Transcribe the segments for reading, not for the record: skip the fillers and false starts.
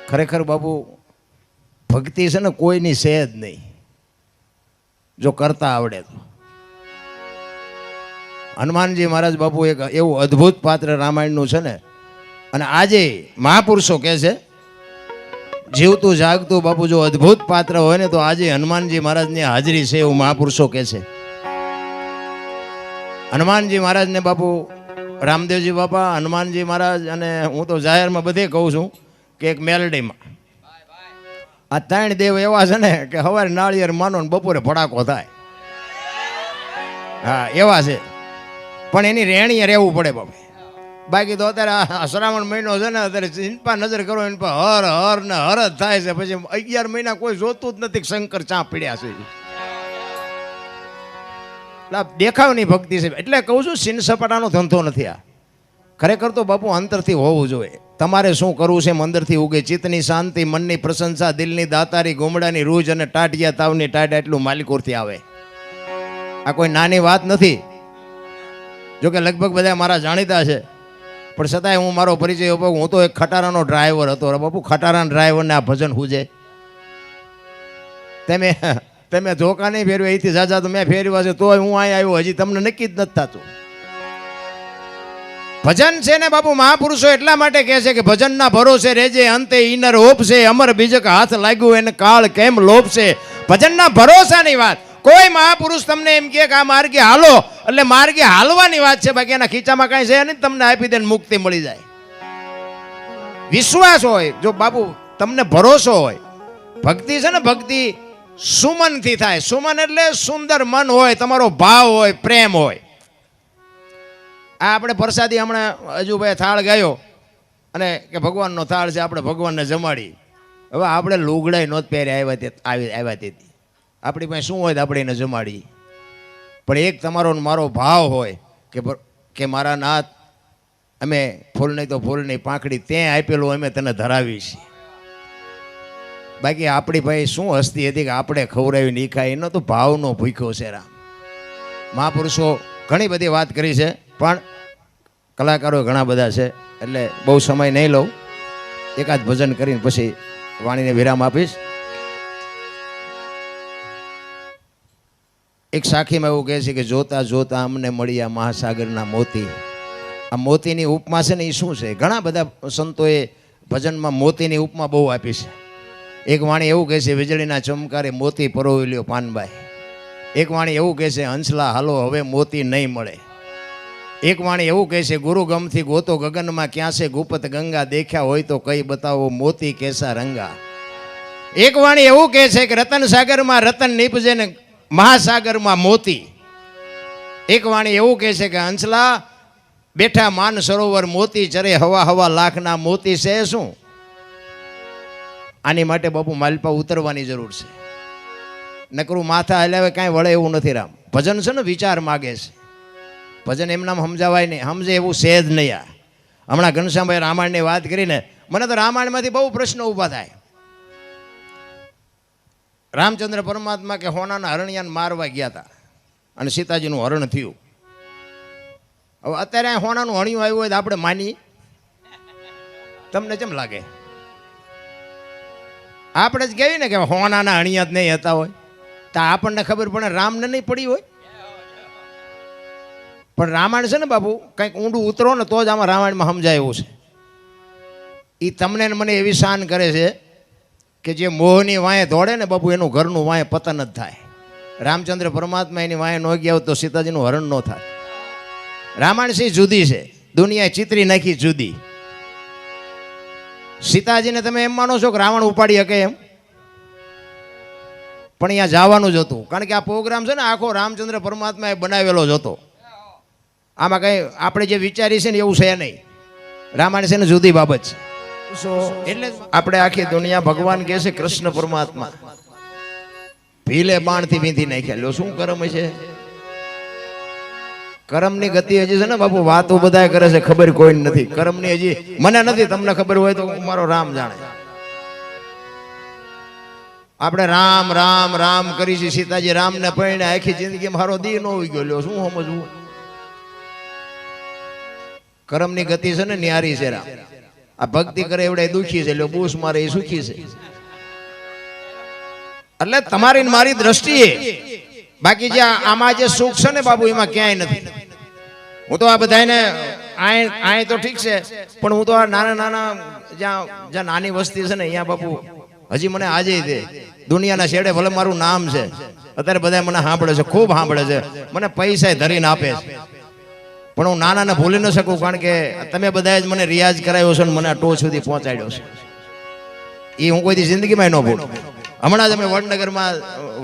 ખરેખર બાપુ ભક્તિ છે ને કોઈની છે જ નહીં, જો કરતા આવડે તો. હનુમાનજી મહારાજ બાપુ એક એવું અદ્ભુત પાત્ર રામાયણનું છે ને, અને આજે મહાપુરુષો કહે છે જીવતું જાગતું બાપુ જો અદ્ભુત પાત્ર હોય ને તો આજે હનુમાનજી મહારાજની હાજરી છે એવું મહાપુરુષો કહે છે. હનુમાનજી મહારાજને બાપુ રામદેવજી બાપા, હનુમાનજી મહારાજ, અને હું તો જાહેરમાં બધે કહું છું કે એક મેલડીમાં આ ત્રણ દેવ એવા છે ને કે સવારે નાળિયેર માનો ને બપોરે ભડાકો થાય. હા એવા છે, પણ એની રેણીએ રહેવું પડે બાપા. બાકી તો અત્યારે શ્રાવણ મહિનો છે ને, અત્યારે ચિંપા નજર કરો એની પર હર હર ને હર જ થાય છે. પછી 11 મહિના કોઈ જોતું જ નથી, શંકર ચા પીડ્યા છે. દેખાવની ભક્તિ છે એટલે કહું છું, સીન સપાટાનો ધંધો નથી આ. ખરેખર તો બાપુ અંતરથી હોવું જોઈએ. તમારે શું કરવું છે અંદરથી ઉગે. ચિત્તની શાંતિ, મનની પ્રશંસા, દિલની દાતારી, ગુમડાની રૂજ અને ટાટિયા તાવની ટાટ એટલું માલિકોરથી આવે. આ કોઈ નાની વાત નથી. જોકે લગભગ બધા મારા જાણીતા છે, પણ છતાંય હું મારો પરિચય આપું. હું તો એક ખટારાનો ડ્રાઈવર હતો બાપુ. ખટારાના ડ્રાઈવરને આ ભજન હુજે. તમે ધોકા નહીં ફેરવે, અહીંથી જાજા તો મેં ફેરવા છે, તોય હું અહીં આવ્યો. હજી તમને નક્કી જ નથી થતું. ભજન છે ને બાપુ, મહાપુરુષો એટલા માટે કહે છે કે ભજનના ભરોસે રેજે, અંતે ઈનર હોપશે, અમર બીજક હાથ લાગ્યું એને કાળ કેમ લોપશે. ભજનના ભરોસાની વાત. કોઈ મહાપુરુષ તમને એમ કે આ માર્ગે હાલો એટલે માર્ગે હાલવાની વાત છે, બાકી એના ખીચામાં કાંઈ છે નહીં. તમને આપી દે મુક્તિ મળી જાય. વિશ્વાસ હોય, જો બાપુ તમને ભરોસો હોય. ભક્તિ છે ને, ભક્તિ સુમનથી થાય. સુમન એટલે સુંદર મન હોય, તમારો ભાવ હોય, પ્રેમ હોય. આ આપણે પ્રસાદી હમણાં અજુભાઈ થાળ ગાયો અને કે ભગવાનનો થાળ છે, આપણે ભગવાનને જમાડી. હવે આપણે લુગડાઈ નહોત પહેર્યા આવ્યા તેથી આપણી પાસે શું હોય તો આપણે એને જમાડી. પણ એક તમારો મારો ભાવ હોય કે મારા નાથ, અમે ફૂલ નહીં તો ફૂલની પાંખડી ત્યાં આપેલું અમે તને ધરાવી છીએ. બાકી આપણી ભાઈ શું હસ્તી હતી કે આપણે ખવડાવી નહીં ખાય, એનો તો ભાવનો ભૂખ્યો છે. રામ મહાપુરુષો ઘણી બધી વાત કરી છે, પણ કલાકારો ઘણા બધા છે એટલે બહુ સમય નહીં લઉં. એકાદ ભજન કરીને પછી વાણીને વિરામ આપીશ. એક સાખીમાં એવું કહે છે કે જોતા જોતા અમને મળ્યા મહાસાગરના મોતી. આ મોતીની ઉપમા છે ને એ શું છે? ઘણા બધા સંતોએ ભજનમાં મોતીની ઉપમા બહુ આપી છે. એક વાણી એવું કહે છે વીજળીના ચમકારે મોતી પરોવી લ્યો પાનબાઈ. એક વાણી એવું કહે છે હંસલા હાલો હવે મોતી નહીં મળે. એક વાણી એવું કહે છે ગુરુ ગમથી ગોતો ગગનમાં ક્યાં છે ગુપત ગંગા, દેખ્યા હોય તો કઈ બતાવો મોતી કેસા રંગા. એક વાણી એવું કહે છે કે રતન સાગરમાં રતન નીપજે ને મહાસાગરમાં મોતી. એક વાણી એવું કહે છે કે હંસલા બેઠા માન સરોવર મોતી ચરે, હવા હવા લાખના મોતી છે શું. આની માટે બાપુ માલપા ઉતરવાની જરૂર છે. નકરું માથા હલાવે કાંઈ વળે એવું નથી. રામ ભજન છે ને વિચાર માગે છે. ભજન એમ નામ સમજાવાય નહીં, સમજે એવું છે જ નહીં. હમણાં ઘનશ્યામભાઈ રામાયણની વાત કરીને મને તો રામાયણમાંથી બહુ પ્રશ્નો ઊભા થાય. રામચંદ્ર પરમાત્મા કે હોનાના હરણિયાને મારવા ગયા હતા અને સીતાજીનું હરણ થયું. હવે અત્યારે હોનાનું હણિયું આવ્યું હોય તો આપણે માની? તમને કેમ લાગે? આપણે જ કહેવી ને કે હોનાના હણિયા જ નહીં હતા હોય તો આપણને ખબર પડે, રામને નહીં પડી હોય. પણ રામાયણ છે ને બાપુ, કંઈક ઊંડું ઉતરો ને તો જ આમાં રામાયણમાં સમજાય એવું છે. એ તમને મને એવી શાન કરે છે કે જે મોહની વાંહે દોડે ને બાપુ એનું ઘરનું વાંહે પતન જ થાય. રામચંદ્ર પરમાત્મા એની વાંહે ન ગયા તો સીતાજીનું હરણ ન થાય. રામાયણ છે જુદી છે, દુનિયાએ ચિત્રી નાખી જુદી. સીતાજીને તમે એમ માનો છો કે રાવણ ઉપાડી શકે એમ? પણ અહીંયા જવાનું જ હતું, કારણ કે આ પ્રોગ્રામ છે ને આખો રામચંદ્ર પરમાત્માએ બનાવેલો જ હતો. આમાં કંઈ આપણે જે વિચારી છે ને એવું છે નહીં. રામાયણ છે ને જુદી બાબત છે. એટલે આપણે આખી દુનિયા ભગવાન કહે છે કૃષ્ણ પરમાત્મા ભીલે બાણથી વીંધી નાખ્યા. લો શું કરમ છે? કરમની ગતિ હજી છે ને બાપુ, વાતો બધા કરે છે, ખબર કોઈ નથી. કરમની હજી મને નથી, તમને ખબર હોય તો મારો રામ જાણે. આપણે રામ રામ રામ કરી છે. સીતાજી રામને પરણે આખી જિંદગી મારો દી ન હોઈ ગયો. લ્યો શું સમજવું? કરમની ગતિ છે ને ન્યારી છે રામ. આ ભક્તિ કરે એવડે દુખી છે, એટલે બૂસ મારે એ સુખી છે. એટલે તમારી ને મારી દ્રષ્ટિએ બાકી જે આમાં જે સુખ છે ને બાબુ એમાં ક્યાંય નથી. હું તો આ બધાને આય તો ઠીક છે, પણ હું તો આ નાના નાના જ્યાં નાની વસ્તી છે ને અહીંયા બાપુ હજી મને આજે દે દુનિયાના છેડે ભલે મારું નામ છે, અત્યારે બધા મને સાંભળે છે, ખૂબ સાંભળે છે, મને પૈસા ધરીને આપે છે, પણ હું નાનાને ભૂલી ન શકું, કારણ કે તમે બધાએ જ મને રિયાઝ કરાવ્યો છે ને મને આ ટોચ સુધી પહોંચાડ્યો છે. એ હું કોઈથી જિંદગીમાં ન ભૂલું. હમણાં જ અમે વડનગરમાં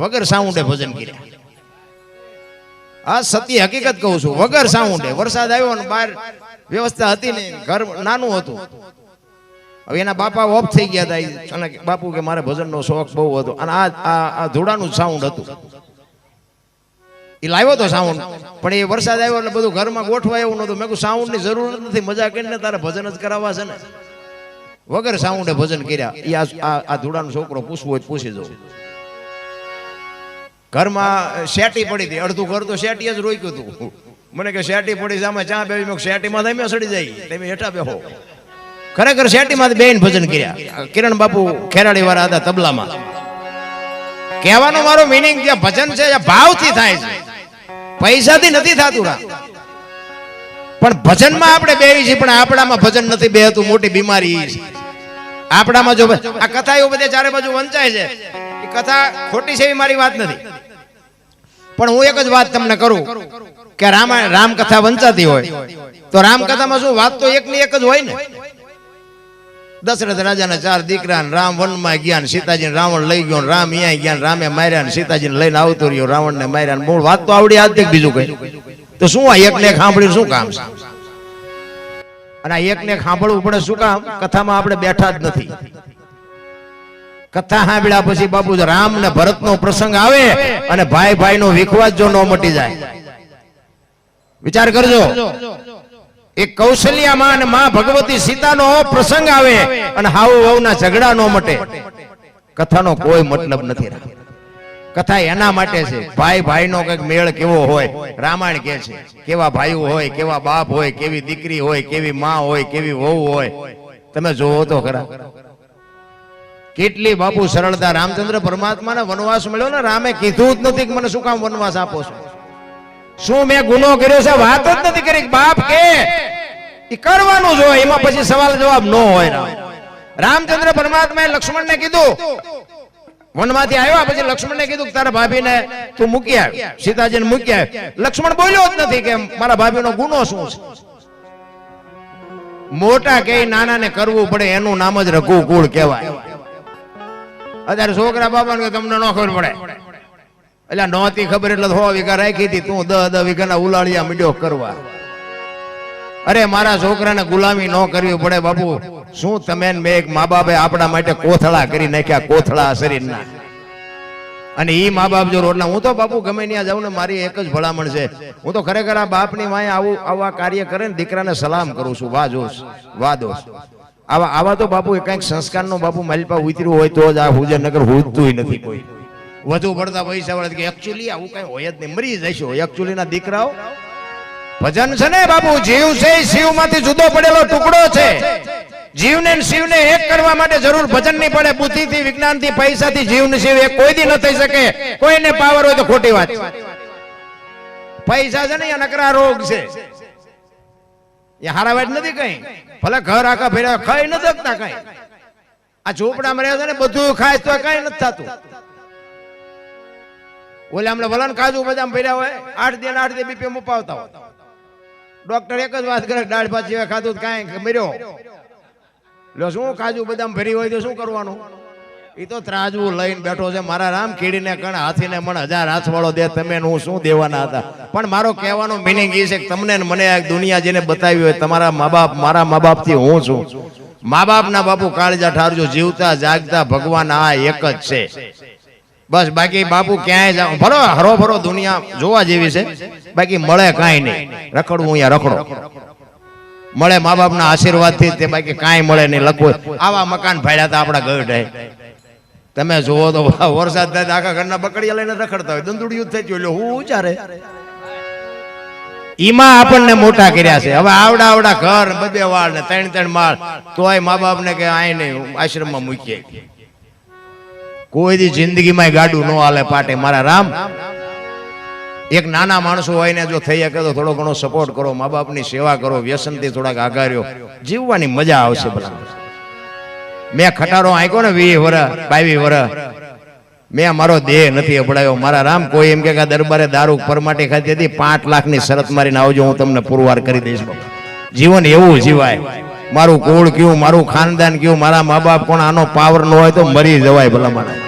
વગર સાઉન્ડે ભજન કર્યા. આ સત્ય હકીકત કહું છું, વગર સાઉન્ડે. વરસાદ આવ્યો ને બહાર વ્યવસ્થા હતી ને, ઘર નાનું હતું. હવે એના બાપા ઓફ થઈ ગયા હતા અને બાપુ કે મારે ભજનનો શોખ બહુ હતો, અને આ ધોળાનું જ સાઉન્ડ હતું. એ લાવ્યો તો સાઉન્ડ, પણ એ વરસાદ આવ્યો એટલે બધું ઘરમાં ગોઠવા એવું નતું. મેં કહ્યું સાઉન્ડની જરૂર નથી, મજા કરીને તારે ભજન જ કરાવવા છે ને. વગર સાઉન્ડે ભજન કર્યા. એ આ ધોળાનો છોકરો પૂછવું હોય પૂછી જવું. ઘરમાં શેટી પડી હતી, અડધું ઘર તો શેટી જ રોક્યું હતું. મને કે શેટી પડી છે, આમાં ચા બેવી, શેટીમાં તમે સડી જાય, તમે હેઠા બેહો. ખરેખર શેટીમાંથી બેન ભજન કર્યા. કિરણ બાપુ ખેરાડી વાળા હતા તબલામાં. કહેવાનો મારો મિનિંગ જે ભજન છે એ ભાવથી થાય છે, પૈસાથી નથી થતું. પણ ભજનમાં આપણે બેહી છીએ, પણ આપણામાં ભજન નથી બેહતું. મોટી બીમારી છે આપણામાં. જો આ કથા એવું બધે ચારે બાજુ વંચાય છે, એ કથા ખોટી છે એવી મારી વાત નથી, પણ હું એક જ વાત તમને કરું કે રામકથા વંચાતી હોય તો રામકથામાં શું વાત તો એકની એક જ હોય ને. દશરથ રાજાના 4 દીકરા, રામ વનમાં ગયા, સીતાજીને રાવણ લઈ ગયો, રામ અહીંયા ગયા, રામે માર્યા, સીતાજીને લઈને આવતો રહ્યો, રાવણને માર્યા. મૂળ વાત તો આવડી આજ બીજું કઈ તો શું? આ એકને એક સાંભળ્યું શું કામ છે? અને આ એકને એક સાંભળવું પડે શું કામ? કથામાં આપણે બેઠા જ નથી. કથા સાંભળ્યા પછી બાપુ રામ ને ભરત નો પ્રસંગ આવે અને ભાઈ ભાઈ નો વિખવાદ જો ન મટી જાય, વિચાર કરજો. એક કૌશલ્યામાં અને માં ભગવતી સીતાનો પ્રસંગ આવે અને હાવ વહુના ઝઘડા નો મટે, કથાનો કોઈ મતલબ નથી. કથા એના માટે છે, ભાઈ ભાઈ નો કઈક મેળ કેવો હોય. રામાયણ કે છે કેવા ભાઈઓ હોય, કેવા બાપ હોય, કેવી દીકરી હોય, કેવી માં હોય, કેવી વહુ હોય. તમે જોવો તો ખરા કેટલી બાપુ સરળતા. રામચંદ્ર પરમાત્માને વનવાસ મળ્યો ને, રામે કીધું જ નથી કે મને શું કામ વનવાસ આપો છો, શું મેં ગુનો કર્યો છે, વાત જ નથી કરી. બાપ કે એ કરવાનું જ હોય, એમાં પછી સવાલ જવાબ ન હોય. રામચંદ્ર પરમાત્માએ લક્ષ્મણને કીધું, વનમાંથી આવ્યા પછી લક્ષ્મણને કીધું કે તારા ભાભીને તું મૂકી આવ, સીતાજીને મૂકી આવ. લક્ષ્મણ બોલ્યો જ નથી કે મારા ભાભીનો ગુનો શું છે. મોટા કે નાનાને કરવું પડે, એનું નામ જ રઘુકુળ કહેવાય. અત્યારે છોકરા બાપા તમને ન ખબર પડે, એટલે નહોતી ખબર એટલે 100 વીઘા રાખી હતી, તું 10 વીઘાના ઉલાળિયા મીડ્યો કરવા. અરે મારા છોકરાને ગુલામી ન કરવી પડે બાપુ. શું તમે મેં એક મા બાપે આપણા માટે કોથળા કરી નાખ્યા, કોથળા શરીરના. અને ઈ મા બાપ જો રોટલા, હું તો બાપુ ગમે ત્યાં જાઉં ને મારી એક જ ભલામણ છે, હું તો ખરેખર આ બાપની માએ આવા કાર્ય કરે ને દીકરાને સલામ કરું છું. વાહ જોશ, વાહ દોષ. આવા તો બાપુ કઈક સંસ્કારનો બાપુ માલિપા ઉતર્યું હોય તો જ આ હુજનગર હુજતું નથી કોઈ. વધુ પડતા પૈસા વાળા કે એકચ્યુઅલી આવું કઈ હોય જ નહીં, મરી જશો. એકચ્યુઅલી ના દીકરાઓ ભજન છે ને બાપુ, જીવ છે શિવ માંથી જુદો પડેલો ટુકડો છે. જીવને શિવને એક કરવા માટે જરૂર ભજન નહીં પડે. બુદ્ધિથી, વિજ્ઞાનથી, પૈસાથી જીવ ને શિવ એક કોઈ દી ન થઈ શકે. કોઈને પાવર હોય તો ખોટી વાત. પૈસા છે ને એ નકરા રોગ છે, એ હારા વાત નથી. કઈ ભલે ઘર આખા ફેરા ખાઈ ન શકતા, કઈ આ ઝોપડામાં રહે છે ને બધું ખાય તો કઈ નથી થતું. ઓલે હમણાં ભલે કાજુ બદામ ફેર્યા હોય, 8 દી બીપી મુપાવતા હોય, ડોક્ટર એક જ વાત કરે દાળ ભાત જેવા ખાધું કાંઈ મર્યો. લો શું કાજુ બદામ ફેરી હોય તો શું કરવાનું? એ તો ત્રાજવું લઈને બેઠો છે. મારા રામ કીડીને કણ હાથીને મણ 1000 હાથ વાળો દે, તમે હું શું દેવાના હતા? પણ મારો કહેવાનો મિનિંગ એ છે કે તમને મને આ દુનિયા જેને બતાવી હોય, તમારા મા બાપ મારા મા બાપ થી હું છું. મા બાપ ના બાપુ કાળજા ઠારજો. જીવતા જાગતા ભગવાન આ એક જ છે બસ. બાકી બાપુ ક્યાંય જાવ ભરો હરો ભરો દુનિયા જોવા જેવી છે, બાકી મળે કાંઈ નહીં. રખડવું અહીંયા રખડો મળે મા બાપ ના આશીર્વાદ થી, તે બાકી કાંઈ મળે નહીં. લખવું આવા મકાન ભાડ્યા હતા આપણા ગઢ. તમે જોવો તો વરસાદ થાય આખા ઘરના બકડીયા લઈને રખડતા હોય, દંદુડિયું થઈ ગયું. એટલે હું ચારે ઈમાં આપણને મોટા કર્યા છે. હવે આવડા આવડા ઘર, બે વાળ ને 3 માળ, તોય મા બાપ ને કે આય નહીં આશ્રમમાં મૂકીએ. કોઈ દી જિંદગીમાં ગાડું ન હાલે પાટે. મારા રામ, એક નાના માણસો હોય ને જો થઈ શકે તો થોડો ઘણો સપોર્ટ કરો, મા બાપની સેવા કરો, વ્યસનથી થોડાક આઘાર્યો, જીવવાની મજા આવશે. મેં ખટારો આંક્યો ને 20 વર્ષ 22 વર્ષ, મેં મારો દેહ નથી અપડાયો. મારા રામ, કોઈ એમ કે દરબારે દારૂ પરમાટી ખાધી હતી, 5 લાખની શરત મારીને આવજો, હું તમને પુરવાર કરી દઈશ. જીવન એવું જીવાય. મારું કુળ કયું, મારું ખાનદાન કયું, મારા મા બાપ કોણ, આનો પાવર ન હોય તો મરી જવાય. ભલા મારા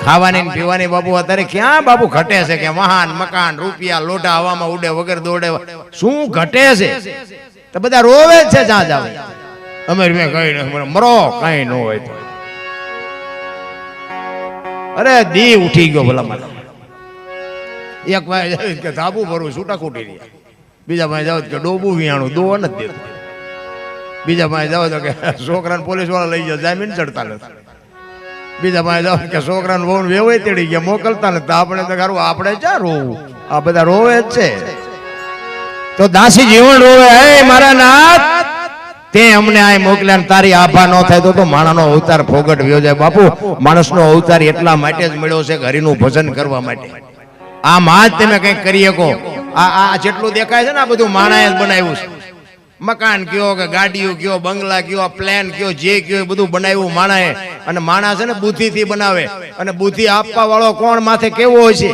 ખાવાની ને પીવાની બાપુ અત્યારે ક્યાં બાપુ ઘટે છે? કે મહાન મકાન, રૂપિયા, લોઢા હવામાં ઉડે વગર દોડે, શું ઘટે છે? તો બધા રોવે જ છે જ્યાં જાવ. અમે કઈ નહીં, મરો કઈ ન હોય તો. અરે દી ઉઠી ગયો. ભલા મારા એક ભાઈ કે ધાબુ ભરવું, છૂટા કૂટી રહ્યા. બીજા ભાઈ જાવ કે ડોબું વિયાણું દોવા નથી દેતું. બીજા ભાઈ જાવ તો કે છોકરાને પોલીસ વાળા લઈ જાય, જામીન ચડતા નથી. બીજા ભાઈ જાવ કે છોકરાને બહુ વેવાય તેડી ગયા, મોકલતા નથી. આપણે તો ખરું, આપણે ક્યાં રોવું? આ બધા રોવે જ છે. તો દાસી જીવન રોવે. હે મારા નાથ, તે અમને આ મોકલ્યા, તારી આભા ન થાય તો માણસનો અવતાર ફોગટ વ્યો જાય. બાપુ, માણસનો અવતાર એટલા માટે જ મળ્યો છે કે હરિનું ભજન કરવા માટે. આમાં જ તમે કંઈક કરી શકો. આ જેટલું દેખાય છે ને, આ બધું માણાએ જ બનાવ્યું છે. મકાન કયો કે ગાડીઓ કયો, બંગલા કયો, પ્લેન કયો, જે કયો, બધું બનાવ્યું માણાએ. અને માણસ છે ને બુદ્ધિથી બનાવે. અને બુદ્ધિ આપવા વાળો કોણ માથે કેવો હોય છે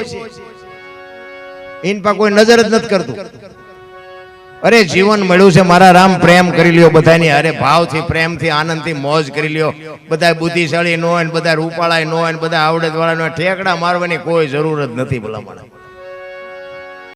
એન પર કોઈ નજર જ નથી કરતું. અરે જીવન મળ્યું છે મારા રામ, પ્રેમ કરી લ્યો બધાની. અરે ભાવથી, પ્રેમથી, આનંદથી મોજ કરી લ્યો. બધા બુદ્ધિશાળી ન હોય, બધા રૂપાળા ન હોય, બધા આવડત વાળા ન હોય. ઠેકડા મારવાની કોઈ જરૂર જ નથી. ભલા માણસ